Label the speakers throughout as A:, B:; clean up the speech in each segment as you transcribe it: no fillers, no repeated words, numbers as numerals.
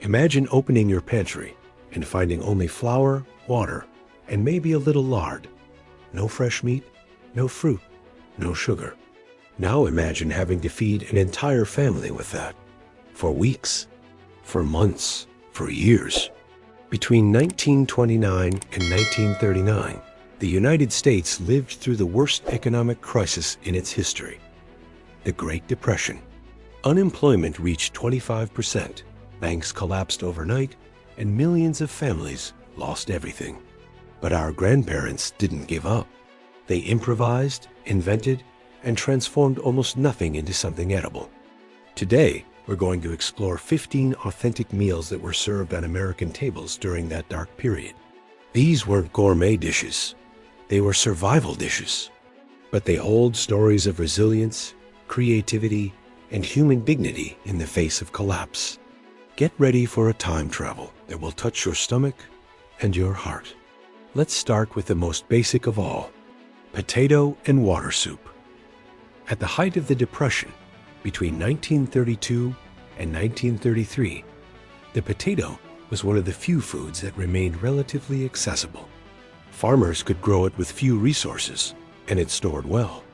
A: Imagine opening your pantry and finding only flour, water, and maybe a little lard. No fresh meat, no fruit, no sugar. Now imagine having to feed an entire family with that. For weeks, for months, for years. Between 1929 and 1939, the United States lived through the worst economic crisis in its history, the Great Depression. Unemployment reached 25%, banks collapsed overnight, and millions of families lost everything. But our grandparents didn't give up. They improvised, invented, and transformed almost nothing into something edible. Today, we're going to explore 15 authentic meals that were served on American tables during that dark period. These weren't gourmet dishes. They were survival dishes. But they hold stories of resilience, creativity, and human dignity in the face of collapse. Get ready for a time travel that will touch your stomach and your heart. Let's start with the most basic of all, potato and water soup. At the height of the Depression, between 1932 and 1933, the potato was one of the few foods that remained relatively accessible. Farmers could grow it with few resources, and it stored well.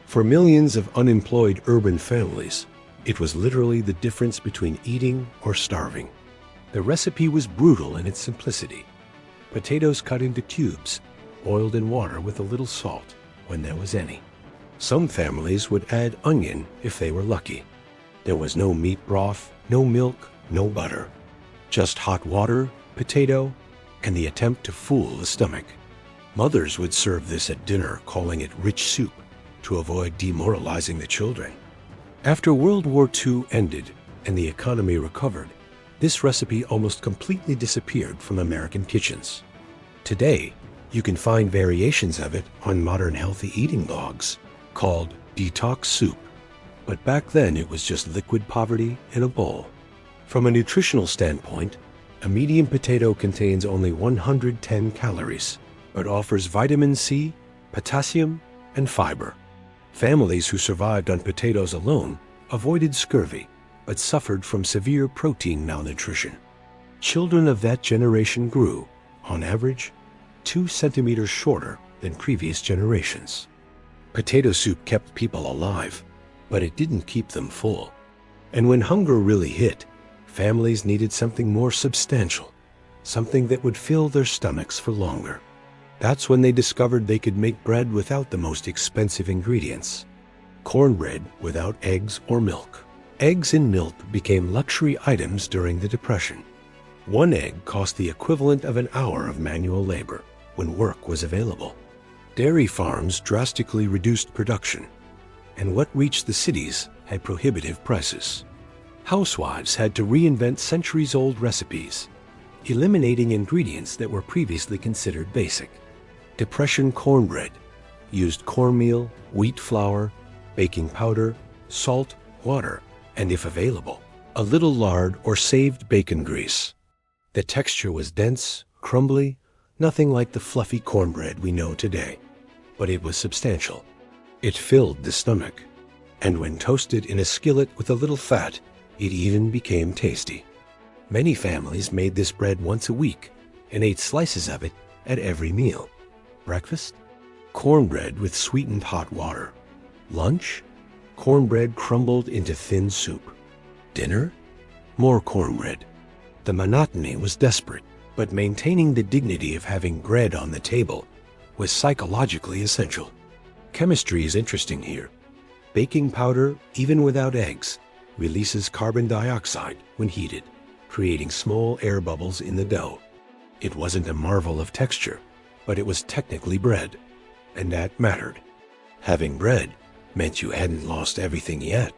A: For millions of unemployed urban families, it was literally the difference between eating or starving. The recipe was brutal in its simplicity. Potatoes cut into cubes, boiled in water with a little salt, when there was any. Some families would add onion if they were lucky. There was no meat broth, no milk, no butter. Just hot water, potato, and the attempt to fool the stomach. Mothers would serve this at dinner, calling it rich soup, to avoid demoralizing the children. After World War II ended and the economy recovered, this recipe almost completely disappeared from American kitchens. Today, you can find variations of it on modern healthy eating blogs called detox soup. But back then it was just liquid poverty in a bowl. From a nutritional standpoint, a medium potato contains only 110 calories, but offers vitamin C, potassium, and fiber. Families who survived on potatoes alone avoided scurvy, but suffered from severe protein malnutrition. Children of that generation grew, on average, 2 centimeters shorter than previous generations. Potato soup kept people alive, but it didn't keep them full. And when hunger really hit, families needed something more substantial, something that would fill their stomachs for longer. That's when they discovered they could make bread without the most expensive ingredients. Cornbread without eggs or milk. Eggs and milk became luxury items during the Depression. One egg cost the equivalent of an hour of manual labor when work was available. Dairy farms drastically reduced production, and what reached the cities had prohibitive prices. Housewives had to reinvent centuries-old recipes, eliminating ingredients that were previously considered basic. Depression cornbread used cornmeal, wheat flour, baking powder, salt, water, and if available, a little lard or saved bacon grease. The texture was dense, crumbly, nothing like the fluffy cornbread we know today, but it was substantial. It filled the stomach, and when toasted in a skillet with a little fat, it even became tasty. Many families made this bread once a week and ate slices of it at every meal. Breakfast? Cornbread with sweetened hot water. Lunch? Cornbread crumbled into thin soup. Dinner? More cornbread. The monotony was desperate, but maintaining the dignity of having bread on the table was psychologically essential. Chemistry is interesting here. Baking powder, even without eggs, releases carbon dioxide when heated, creating small air bubbles in the dough. It wasn't a marvel of texture, but it was technically bread, and that mattered. Having bread meant you hadn't lost everything yet.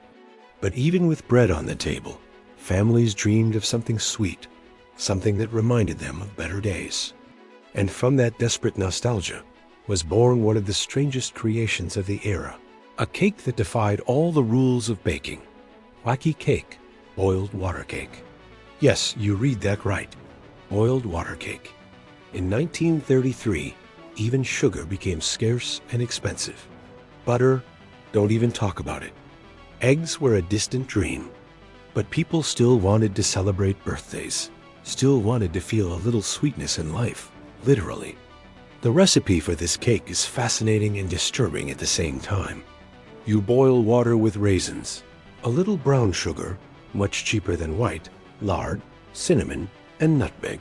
A: But even with bread on the table, families dreamed of something sweet, something that reminded them of better days. And from that desperate nostalgia was born one of the strangest creations of the era, a cake that defied all the rules of baking. Wacky cake, boiled water cake. Yes, you read that right, boiled water cake. In 1933, even sugar became scarce and expensive. Butter, don't even talk about it. Eggs were a distant dream. But people still wanted to celebrate birthdays, still wanted to feel a little sweetness in life, literally. The recipe for this cake is fascinating and disturbing at the same time. You boil water with raisins, a little brown sugar, much cheaper than white, lard, cinnamon, and nutmeg.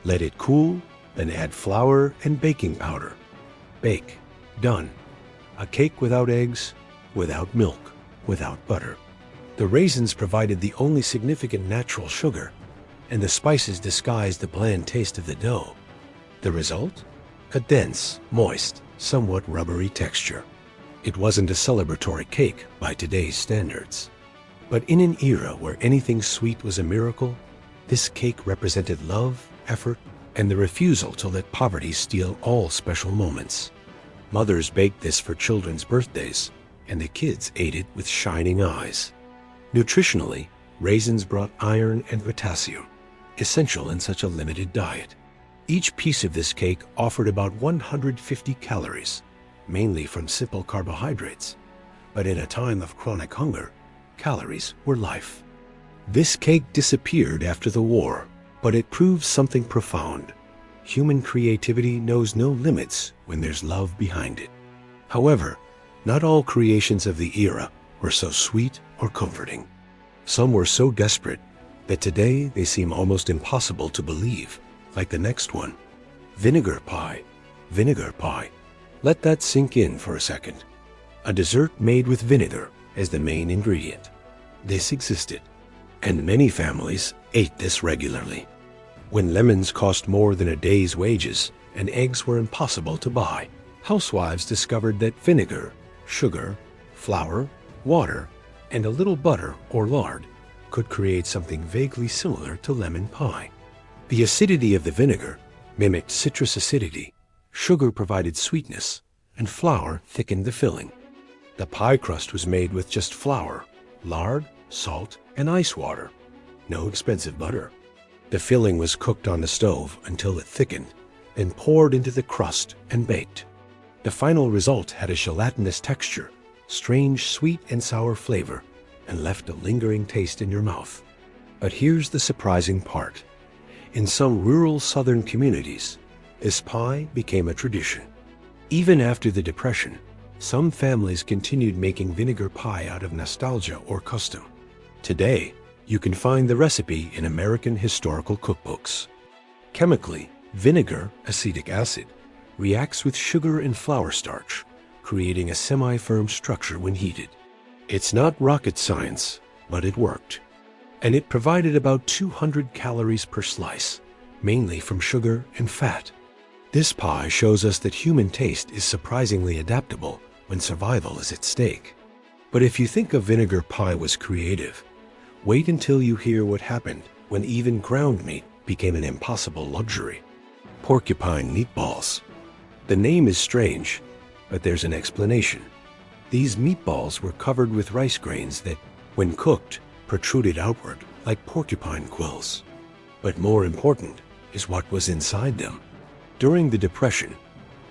A: Let it cool, then add flour and baking powder. Bake. Done. A cake without eggs, without milk, without butter. The raisins provided the only significant natural sugar, and the spices disguised the bland taste of the dough. The result? A dense, moist, somewhat rubbery texture. It wasn't a celebratory cake by today's standards. But in an era where anything sweet was a miracle, this cake represented love, effort, and the refusal to let poverty steal all special moments. Mothers baked this for children's birthdays, and the kids ate it with shining eyes. Nutritionally, raisins brought iron and potassium, essential in such a limited diet. Each piece of this cake offered about 150 calories, mainly from simple carbohydrates. But in a time of chronic hunger, calories were life. This cake disappeared after the war, but it proves something profound. Human creativity knows no limits when there's love behind it. However, not all creations of the era were so sweet or comforting. Some were so desperate that today they seem almost impossible to believe, like the next one. Vinegar pie. Vinegar pie. Let that sink in for a second. A dessert made with vinegar as the main ingredient. This existed, and many families ate this regularly. When lemons cost more than a day's wages and eggs were impossible to buy, housewives discovered that vinegar, sugar, flour, water, and a little butter or lard could create something vaguely similar to lemon pie. The acidity of the vinegar mimicked citrus acidity, sugar provided sweetness, and flour thickened the filling. The pie crust was made with just flour, lard, salt, and ice water. No expensive butter. The filling was cooked on the stove until it thickened, then poured into the crust and baked. The final result had a gelatinous texture, strange sweet and sour flavor, and left a lingering taste in your mouth. But here's the surprising part. In some rural southern communities, this pie became a tradition. Even after the Depression, some families continued making vinegar pie out of nostalgia or custom. Today, you can find the recipe in American historical cookbooks. Chemically, vinegar, acetic acid, reacts with sugar and flour starch, creating a semi-firm structure when heated. It's not rocket science, but it worked. And it provided about 200 calories per slice, mainly from sugar and fat. This pie shows us that human taste is surprisingly adaptable when survival is at stake. But if you think a vinegar pie was creative, wait until you hear what happened when even ground meat became an impossible luxury. Porcupine meatballs. The name is strange, but there's an explanation. These meatballs were covered with rice grains that, when cooked, protruded outward like porcupine quills. But more important is what was inside them. During the Depression,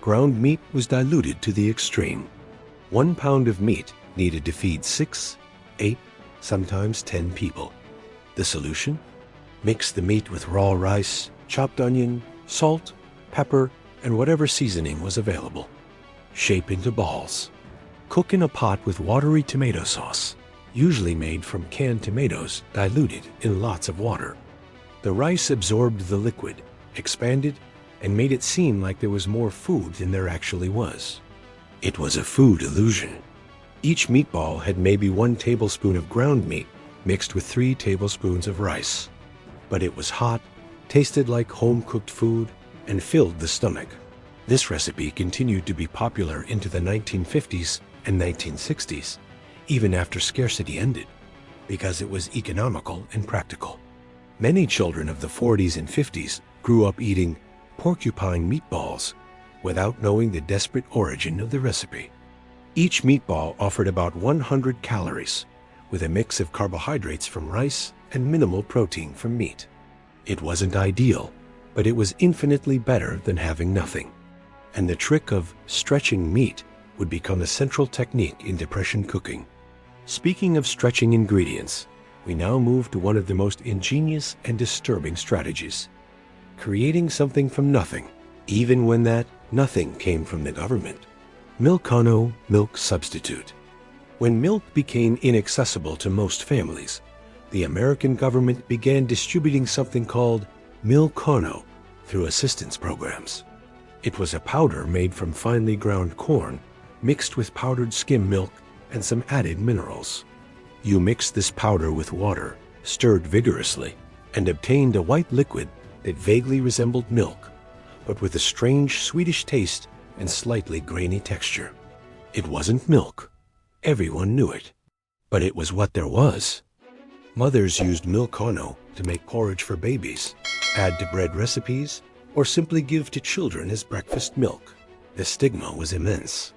A: ground meat was diluted to the extreme. 1 pound of meat needed to feed 6, 8, sometimes 10 people. The solution? Mix the meat with raw rice, chopped onion, salt, pepper, and whatever seasoning was available. Shape into balls. Cook in a pot with watery tomato sauce, usually made from canned tomatoes diluted in lots of water. The rice absorbed the liquid, expanded, and made it seem like there was more food than there actually was. It was a food illusion. Each meatball had maybe 1 tablespoon of ground meat mixed with 3 tablespoons of rice. But it was hot, tasted like home-cooked food, and filled the stomach. This recipe continued to be popular into the 1950s and 1960s, even after scarcity ended, because it was economical and practical. Many children of the 40s and 50s grew up eating porcupine meatballs without knowing the desperate origin of the recipe. Each meatball offered about 100 calories, with a mix of carbohydrates from rice and minimal protein from meat. It wasn't ideal, but it was infinitely better than having nothing. And the trick of stretching meat would become a central technique in Depression cooking. Speaking of stretching ingredients, We now move to one of the most ingenious and disturbing strategies: creating something from nothing, even when that nothing came from the government. Milcano milk substitute. When milk became inaccessible to most families, the American government began distributing something called Milcano through assistance programs. It was a powder made from finely ground corn, mixed with powdered skim milk and some added minerals. You mixed this powder with water, stirred vigorously, and obtained a white liquid that vaguely resembled milk, but with a strange sweetish taste and slightly grainy texture. It wasn't milk. Everyone knew it. But it was what there was. Mothers used Milcano to make porridge for babies, add to bread recipes, or simply give to children as breakfast milk. The stigma was immense.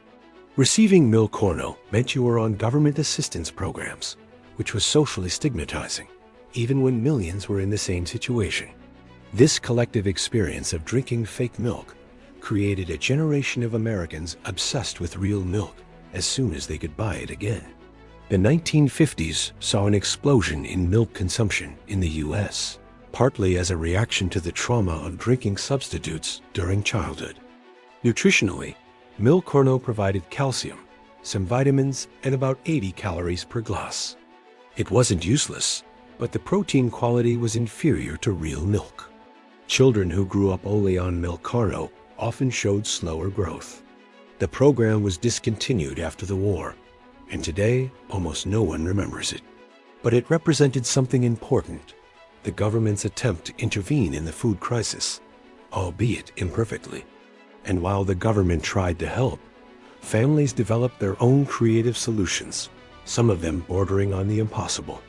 A: Receiving Milcano meant you were on government assistance programs, which was socially stigmatizing, even when millions were in the same situation. This collective experience of drinking fake milk created a generation of Americans obsessed with real milk as soon as they could buy it again. The 1950s saw an explosion in milk consumption in the U.S., partly as a reaction to the trauma of drinking substitutes during childhood. Nutritionally, Milcano provided calcium, some vitamins, and about 80 calories per glass. It wasn't useless, but the protein quality was inferior to real milk. Children who grew up only on Milcano often showed slower growth. The program was discontinued after the war, and today almost no one remembers it. But it represented something important: the government's attempt to intervene in the food crisis, albeit imperfectly. And while the government tried to help, families developed their own creative solutions, some of them bordering on the impossible,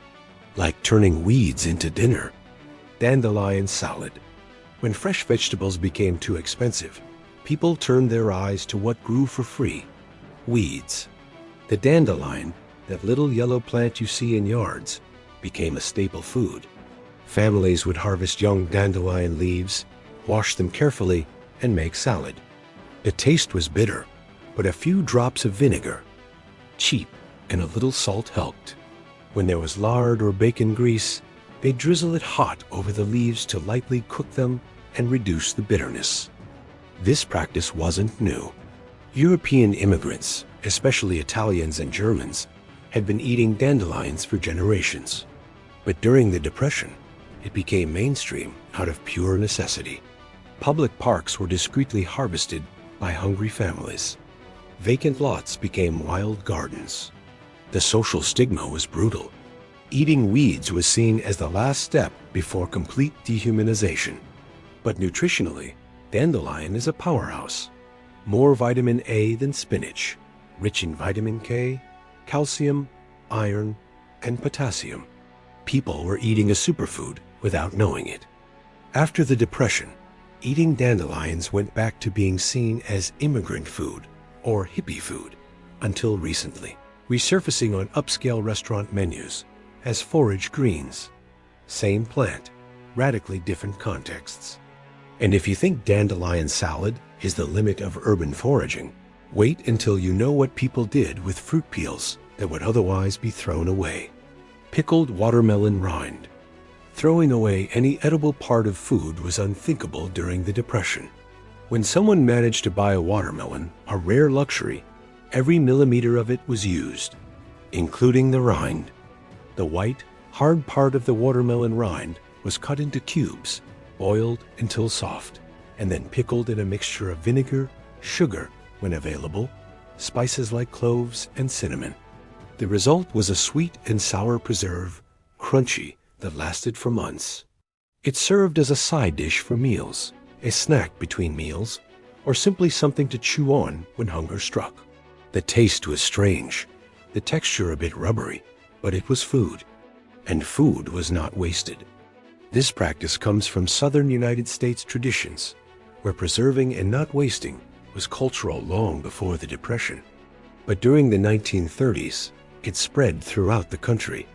A: like turning weeds into dinner. Dandelion salad. When fresh vegetables became too expensive, people turned their eyes to what grew for free: weeds. The dandelion, that little yellow plant you see in yards, became a staple food. Families would harvest young dandelion leaves, wash them carefully, and make salad. The taste was bitter, but a few drops of vinegar, cheap, and a little salt helped. When there was lard or bacon grease, they'd drizzle it hot over the leaves to lightly cook them and reduce the bitterness. This practice wasn't new. European immigrants, especially Italians and Germans, had been eating dandelions for generations. But during the Depression, it became mainstream out of pure necessity. Public parks were discreetly harvested by hungry families. Vacant lots became wild gardens. The social stigma was brutal. Eating weeds was seen as the last step before complete dehumanization. But nutritionally, dandelion is a powerhouse. More vitamin A than spinach, rich in vitamin K, calcium, iron, and potassium. People were eating a superfood without knowing it. After the Depression, eating dandelions went back to being seen as immigrant food or hippie food, until recently, resurfacing on upscale restaurant menus as forage greens. Same plant, radically different contexts. And if you think dandelion salad is the limit of urban foraging, wait until you know what people did with fruit peels that would otherwise be thrown away. Pickled watermelon rind. Throwing away any edible part of food was unthinkable during the Depression. When someone managed to buy a watermelon, a rare luxury, every millimeter of it was used, including the rind. The white, hard part of the watermelon rind was cut into cubes, boiled until soft, and then pickled in a mixture of vinegar, sugar, when available, spices like cloves and cinnamon. The result was a sweet and sour preserve, crunchy, that lasted for months. It served as a side dish for meals, a snack between meals, or simply something to chew on when hunger struck. The taste was strange, the texture a bit rubbery, but it was food, and food was not wasted. This practice comes from southern United States traditions, where preserving and not wasting was cultural long before the Depression. But during the 1930s, it spread throughout the country.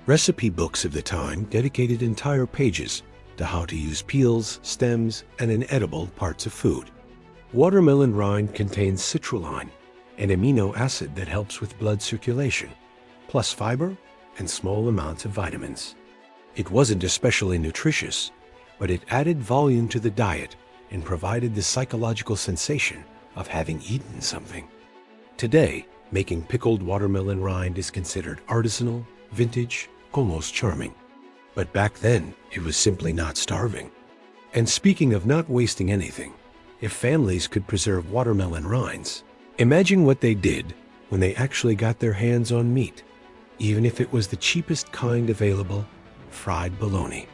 A: Recipe books of the time dedicated entire pages to how to use peels, stems, and inedible parts of food. Watermelon rind contains citrulline, an amino acid that helps with blood circulation, plus fiber and small amounts of vitamins. It wasn't especially nutritious, but it added volume to the diet and provided the psychological sensation of having eaten something. Today, making pickled watermelon rind is considered artisanal, vintage, almost charming. But back then, it was simply not starving. And speaking of not wasting anything, if families could preserve watermelon rinds, imagine what they did when they actually got their hands on meat, even if it was the cheapest kind available, fried bologna.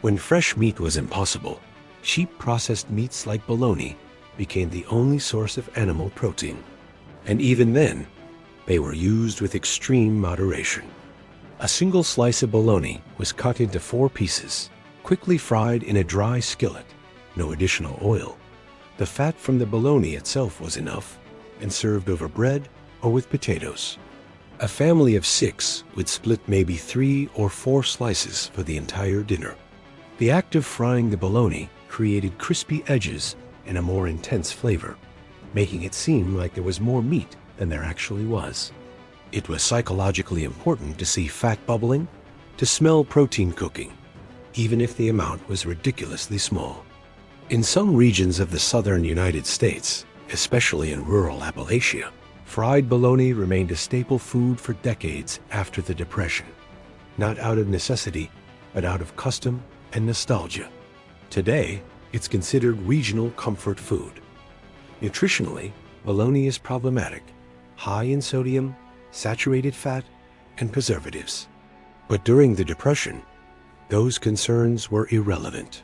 A: When fresh meat was impossible, cheap processed meats like bologna became the only source of animal protein. And even then, they were used with extreme moderation. A single slice of bologna was cut into 4 pieces, quickly fried in a dry skillet, no additional oil. The fat from the bologna itself was enough, and served over bread or with potatoes. A family of 6 would split maybe 3 or 4 slices for the entire dinner. The act of frying the bologna created crispy edges and a more intense flavor, making it seem like there was more meat than there actually was. It was psychologically important to see fat bubbling, to smell protein cooking, even if the amount was ridiculously small. In some regions of the southern United States, especially in rural Appalachia, fried bologna remained a staple food for decades after the Depression, not out of necessity, but out of custom and nostalgia. Today, it's considered regional comfort food. Nutritionally, bologna is problematic, high in sodium, saturated fat, and preservatives. But during the Depression, those concerns were irrelevant.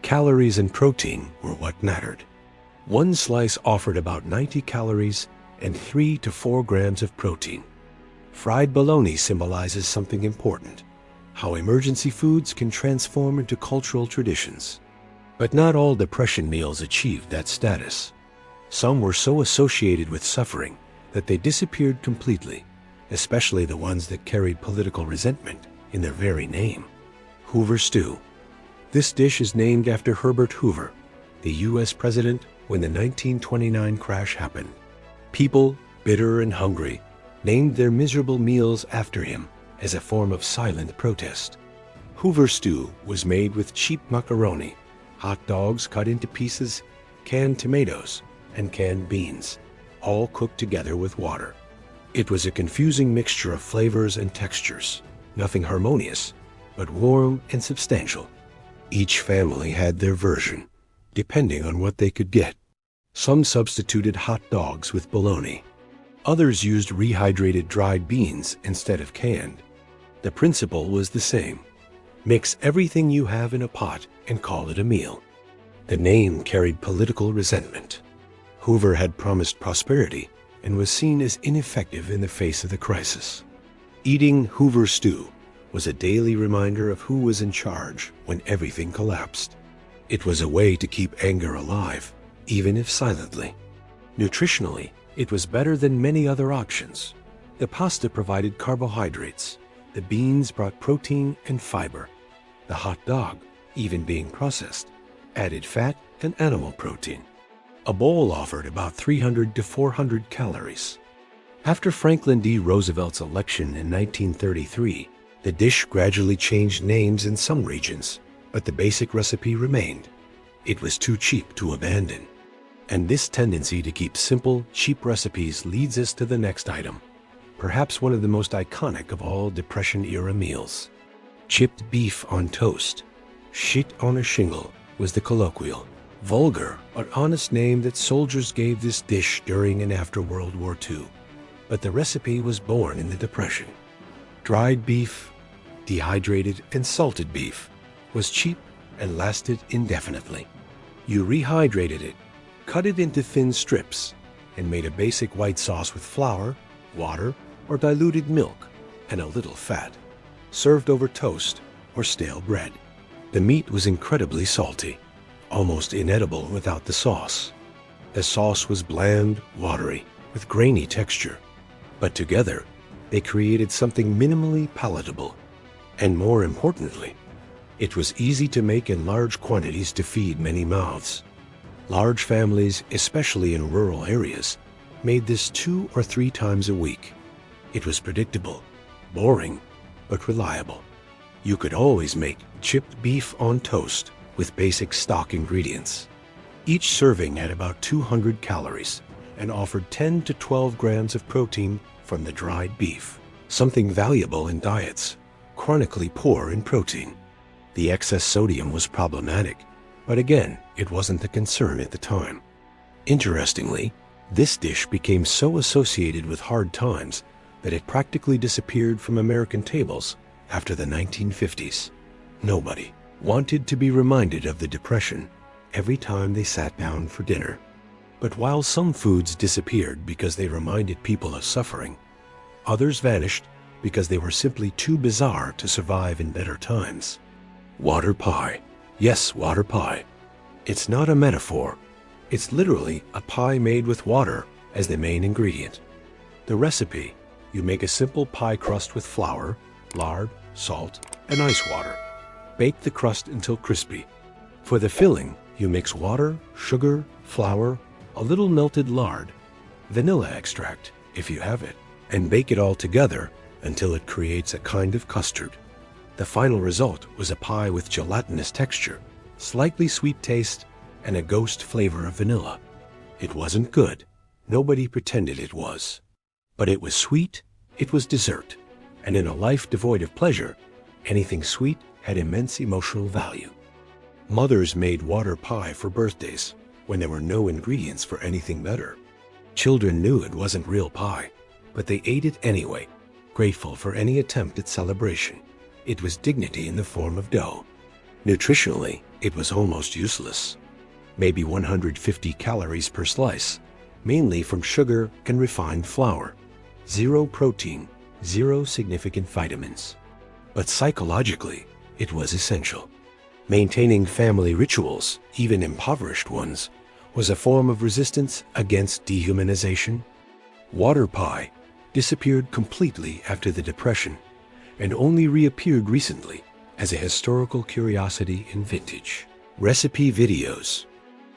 A: Calories and protein were what mattered. One slice offered about 90 calories and 3 to 4 grams of protein. Fried bologna symbolizes something important: how emergency foods can transform into cultural traditions. But not all Depression meals achieved that status. Some were so associated with suffering that they disappeared completely, especially the ones that carried political resentment in their very name. Hoover stew. This dish is named after Herbert Hoover, the U.S. president when the 1929 crash happened. People, bitter and hungry, named their miserable meals after him as a form of silent protest. Hoover stew was made with cheap macaroni, hot dogs cut into pieces, canned tomatoes, and canned beans, all cooked together with water. It was a confusing mixture of flavors and textures, nothing harmonious, but warm and substantial. Each family had their version, depending on what they could get. Some substituted hot dogs with bologna. Others used rehydrated dried beans instead of canned. The principle was the same: mix everything you have in a pot and call it a meal. The name carried political resentment. Hoover had promised prosperity and was seen as ineffective in the face of the crisis. Eating Hoover stew was a daily reminder of who was in charge when everything collapsed. It was a way to keep anger alive, even if silently. Nutritionally, it was better than many other options. The pasta provided carbohydrates. The beans brought protein and fiber. The hot dog, even being processed, added fat and animal protein. A bowl offered about 300 to 400 calories. After Franklin D. Roosevelt's election in 1933, the dish gradually changed names in some regions, but the basic recipe remained. It was too cheap to abandon. And this tendency to keep simple, cheap recipes leads us to the next item, perhaps one of the most iconic of all Depression-era meals. Chipped beef on toast. Shit on a shingle was the colloquial, vulgar but honest name that soldiers gave this dish during and after World War II. But the recipe was born in the Depression. Dried beef, dehydrated and salted beef, was cheap and lasted indefinitely. You rehydrated it, cut it into thin strips, and made a basic white sauce with flour, water, or diluted milk, and a little fat, served over toast or stale bread. The meat was incredibly salty, almost inedible without the sauce. The sauce was bland, watery, with grainy texture, but together they created something minimally palatable. And more importantly, it was easy to make in large quantities to feed many mouths. Large families, especially in rural areas, made this 2 or 3 times a week. It was predictable, boring, but reliable. You could always make chipped beef on toast with basic stock ingredients. Each serving had about 200 calories and offered 10 to 12 grams of protein from the dried beef, something valuable in diets chronically poor in protein. The excess sodium was problematic, but again, it wasn't a concern at the time. Interestingly, this dish became so associated with hard times that it practically disappeared from American tables after the 1950s. Nobody wanted to be reminded of the Depression every time they sat down for dinner. But while some foods disappeared because they reminded people of suffering, others vanished because they were simply too bizarre to survive in better times. Water pie. Yes, water pie. It's not a metaphor. It's literally a pie made with water as the main ingredient. The recipe: you make a simple pie crust with flour, lard, salt, and ice water. Bake the crust until crispy. For the filling, you mix water, sugar, flour, a little melted lard, vanilla extract, if you have it, and bake it all together until it creates a kind of custard. The final result was a pie with gelatinous texture, slightly sweet taste, and a ghost flavor of vanilla. It wasn't good. Nobody pretended it was. But it was sweet, it was dessert, and in a life devoid of pleasure, anything sweet had immense emotional value. Mothers made water pie for birthdays when there were no ingredients for anything better. Children knew it wasn't real pie, but they ate it anyway, grateful for any attempt at celebration. It was dignity in the form of dough. Nutritionally, it was almost useless. Maybe 150 calories per slice, mainly from sugar and refined flour. Zero protein, zero significant vitamins. But psychologically, it was essential. Maintaining family rituals, even impoverished ones, was a form of resistance against dehumanization. Water pie disappeared completely after the Depression and only reappeared recently as a historical curiosity in vintage recipe videos.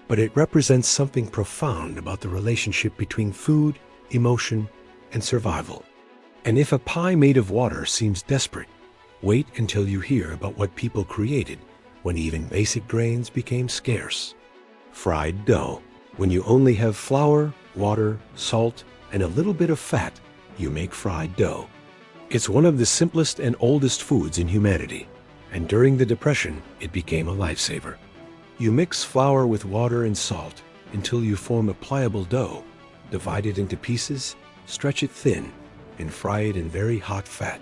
A: But it represents something profound about the relationship between food, emotion, and survival. And if a pie made of water seems desperate, wait until you hear about what people created when even basic grains became scarce. Fried dough. When you only have flour, water, salt, and a little bit of fat, you make fried dough. It's one of the simplest and oldest foods in humanity, and during the Depression, it became a lifesaver. You mix flour with water and salt until you form a pliable dough, divide it into pieces, stretch it thin, and fry it in very hot fat,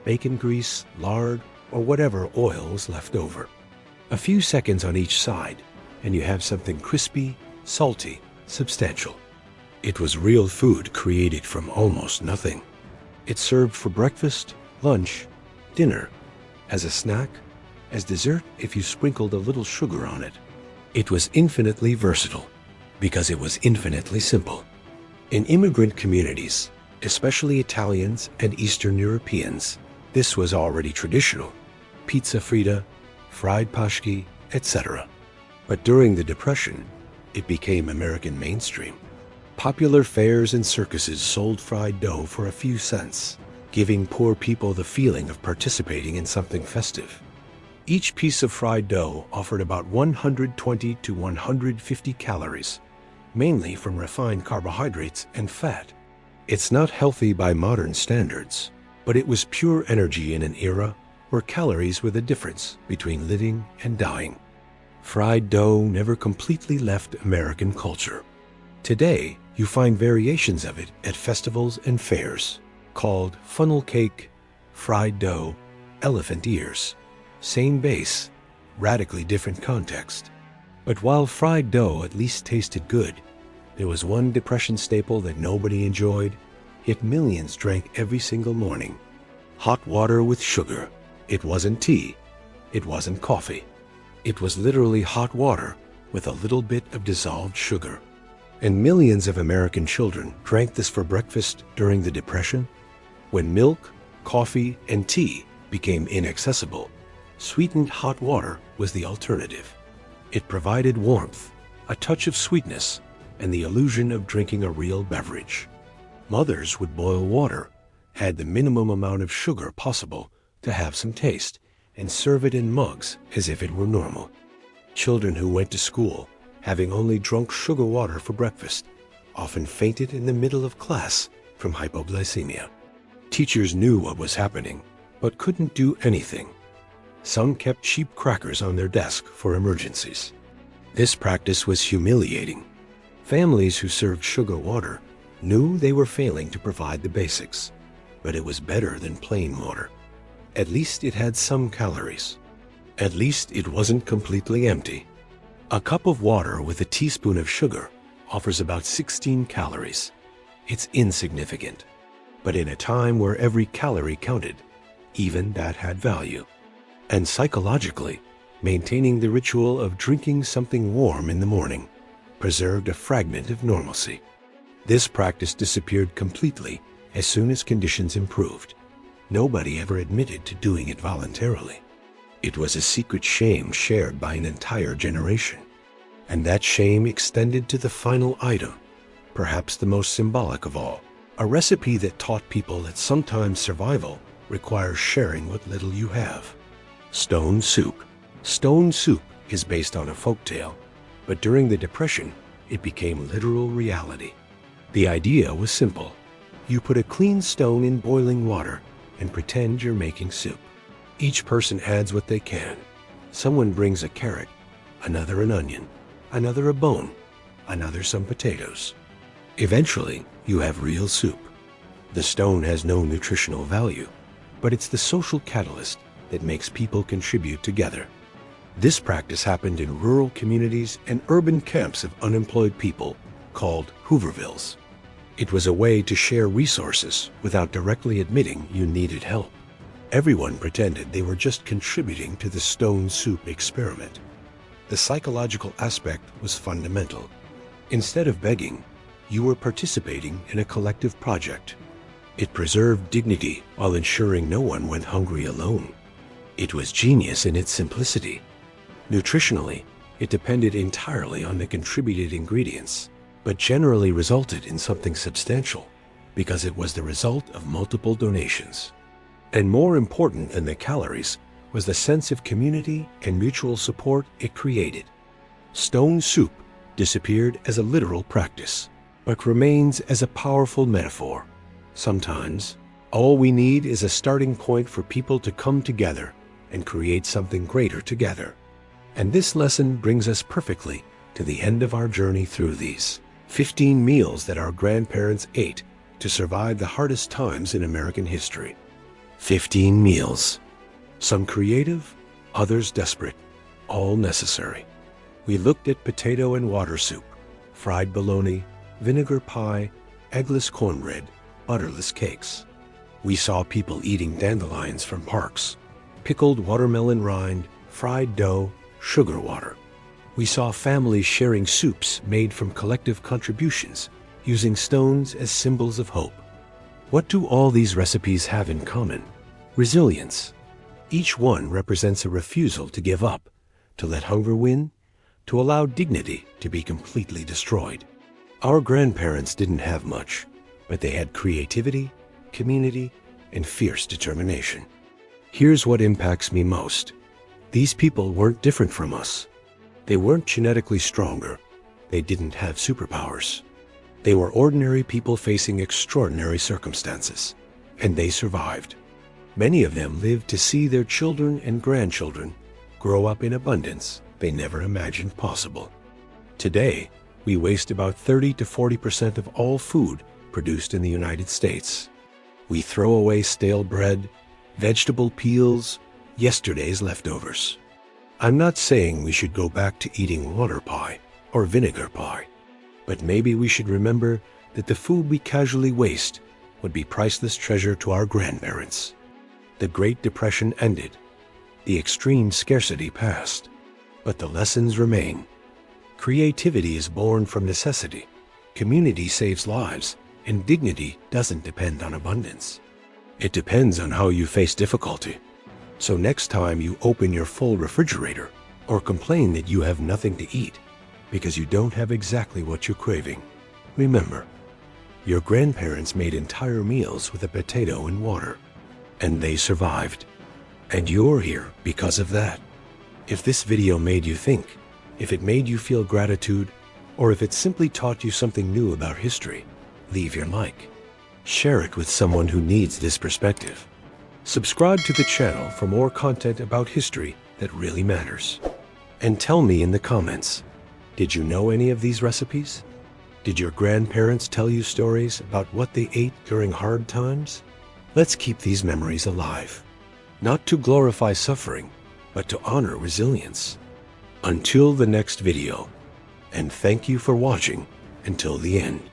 A: bacon grease, lard, or whatever oil was left over. A few seconds on each side, and you have something crispy, salty, substantial. It was real food created from almost nothing. It served for breakfast, lunch, dinner, as a snack, as dessert if you sprinkled a little sugar on it. It was infinitely versatile because it was infinitely simple. In immigrant communities, especially Italians and Eastern Europeans, this was already traditional. Pizza fritta, fried pashki, etc. But during the Depression, it became American mainstream. Popular fairs and circuses sold fried dough for a few cents, giving poor people the feeling of participating in something festive. Each piece of fried dough offered about 120 to 150 calories, mainly from refined carbohydrates and fat. It's not healthy by modern standards, but it was pure energy in an era where calories were the difference between living and dying. Fried dough never completely left American culture. Today, you find variations of it at festivals and fairs, called funnel cake, fried dough, elephant ears. Same base, radically different context. But while fried dough at least tasted good, there was one Depression staple that nobody enjoyed, yet millions drank every single morning. Hot water with sugar. It wasn't tea. It wasn't coffee. It was literally hot water with a little bit of dissolved sugar. And millions of American children drank this for breakfast during the Depression. When milk, coffee, and tea became inaccessible, sweetened hot water was the alternative. It provided warmth, a touch of sweetness, and the illusion of drinking a real beverage. Mothers would boil water, add the minimum amount of sugar possible to have some taste and serve it in mugs as if it were normal. Children who went to school, having only drunk sugar water for breakfast, often fainted in the middle of class from hypoglycemia. Teachers knew what was happening, but couldn't do anything. Some kept cheap crackers on their desk for emergencies. This practice was humiliating. Families who served sugar water knew they were failing to provide the basics, but it was better than plain water. At least it had some calories. At least it wasn't completely empty. A cup of water with a teaspoon of sugar offers about 16 calories. It's insignificant. But in a time where every calorie counted, even that had value. And psychologically, maintaining the ritual of drinking something warm in the morning preserved a fragment of normalcy. This practice disappeared completely as soon as conditions improved. Nobody ever admitted to doing it voluntarily. It was a secret shame shared by an entire generation. And that shame extended to the final item, perhaps the most symbolic of all, a recipe that taught people that sometimes survival requires sharing what little you have. Stone soup. Stone soup is based on a folktale, but during the Depression, it became literal reality. The idea was simple. You put a clean stone in boiling water and pretend you're making soup. Each person adds what they can. Someone brings a carrot, another an onion, another a bone, another some potatoes. Eventually, you have real soup. The stone has no nutritional value, but it's the social catalyst that makes people contribute together. This practice happened in rural communities and urban camps of unemployed people called Hoovervilles. It was a way to share resources without directly admitting you needed help. Everyone pretended they were just contributing to the stone soup experiment. The psychological aspect was fundamental. Instead of begging, you were participating in a collective project. It preserved dignity while ensuring no one went hungry alone. It was genius in its simplicity. Nutritionally, it depended entirely on the contributed ingredients, but generally resulted in something substantial because it was the result of multiple donations. And more important than the calories was the sense of community and mutual support it created. Stone soup disappeared as a literal practice, but remains as a powerful metaphor. Sometimes, all we need is a starting point for people to come together and create something greater together. And this lesson brings us perfectly to the end of our journey through these 15 meals that our grandparents ate to survive the hardest times in American history. 15 meals. Some creative, others desperate, all necessary. We looked at potato and water soup, fried bologna, vinegar pie, eggless cornbread, butterless cakes. We saw people eating dandelions from parks, pickled watermelon rind, fried dough, sugar water. We saw families sharing soups made from collective contributions, using stones as symbols of hope. What do all these recipes have in common? Resilience. Each one represents a refusal to give up, to let hunger win, to allow dignity to be completely destroyed. Our grandparents didn't have much, but they had creativity, community, and fierce determination. Here's what impacts me most. These people weren't different from us. They weren't genetically stronger. They didn't have superpowers. They were ordinary people facing extraordinary circumstances, and they survived. Many of them lived to see their children and grandchildren grow up in abundance they never imagined possible. Today, we waste about 30 to 40% of all food produced in the United States. We throw away stale bread, vegetable peels, yesterday's leftovers. I'm not saying we should go back to eating water pie or vinegar pie, but maybe we should remember that the food we casually waste would be priceless treasure to our grandparents. The Great Depression ended. The extreme scarcity passed, but the lessons remain. Creativity is born from necessity. Community saves lives, and dignity doesn't depend on abundance. It depends on how you face difficulty. So next time you open your full refrigerator or complain that you have nothing to eat because you don't have exactly what you're craving, remember, your grandparents made entire meals with a potato and water, and they survived. And you're here because of that. If this video made you think, if it made you feel gratitude, or if it simply taught you something new about history, leave your like. Share it with someone who needs this perspective. Subscribe to the channel for more content about history that really matters. And tell me in the comments, did you know any of these recipes? Did your grandparents tell you stories about what they ate during hard times? Let's keep these memories alive, not to glorify suffering, but to honor resilience. Until the next video, and thank you for watching until the end.